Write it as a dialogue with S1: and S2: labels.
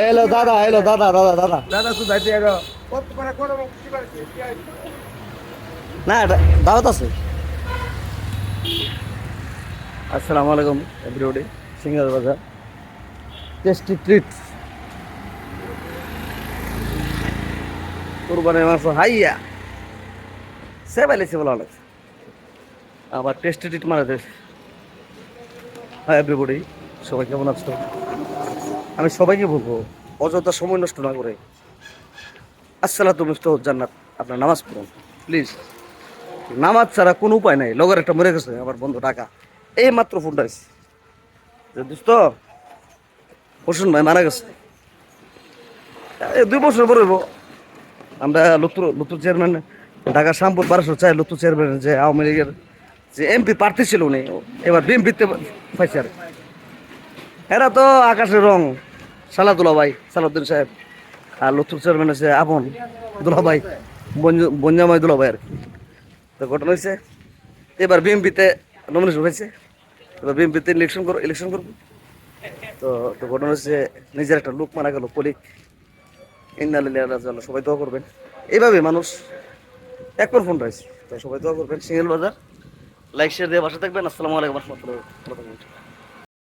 S1: এলো দাদা, এলো দাদা, দাদা, দাদা।
S2: দাদা তো যাইতে এলো।
S1: না, এটা দাওয়াত আছে। আসসালামু আলাইকুম এভরিবডি। সিঙ্গার বাজার টেস্টি ট্রিটস কুরবানির মাংস হাইয়া সে পাইলেছে বলা লাগছে আবার টেস্টি ট্রিট মারা দেশ। হ্যাঁ এভরিবডি, সবাই কেমন আছো? আমি সবাইকে বলবো অযথা সময় নষ্ট না করে আসসালাতু জান্নাত, আপনার নামাজ পড়ুন প্লিজ। নামাজ ছাড়া কোনো উপায় নাই। লগের একটা মরে গেছে আমার বন্ধু টাকা, এই মাত্র ফোনটা আসছে যে দোস্ত হোসেন ভাই মারা গেছে। এই 2 বছর পরে আমরা লুতুর চেয়ারম্যান ঢাকা শ্যামপুর 1200 চাই লুতুর চেয়ারম্যান যে আওয়ামী লীগের যে এমপি প্রার্থী ছিল উনি, এবার বিএমপিতে পাইছে। আর এরা তো আকাশের রং, সালাদুল্লাহ ভাই সালাউদ্দিন সাহেব, আর লুতুর চেয়ারম্যান হচ্ছে আপন দুলা ভাই, বঞ্জামাই দুলা ভাই। আর কি তো ঘটনা হয়েছে এবার বিএমপিতে নমিনেশন হয়েছে, এবার বিএমপিতে ইলেকশন করবো। তো তো ঘটনা হচ্ছে নিজের একটা লোক মারা গেল, কলিক। ইন্নালিল্লাহি, সবাই দোয়া করবেন। এইভাবে মানুষ একবার ফোন রয়েছে, তো সবাই দোয়া করবেন। সিঙ্গেল বাজার লাইক শেয়ার দিয়ে বাসা থাকবেন। আসসালামু আলাইকুম রহমতুল্লাহ।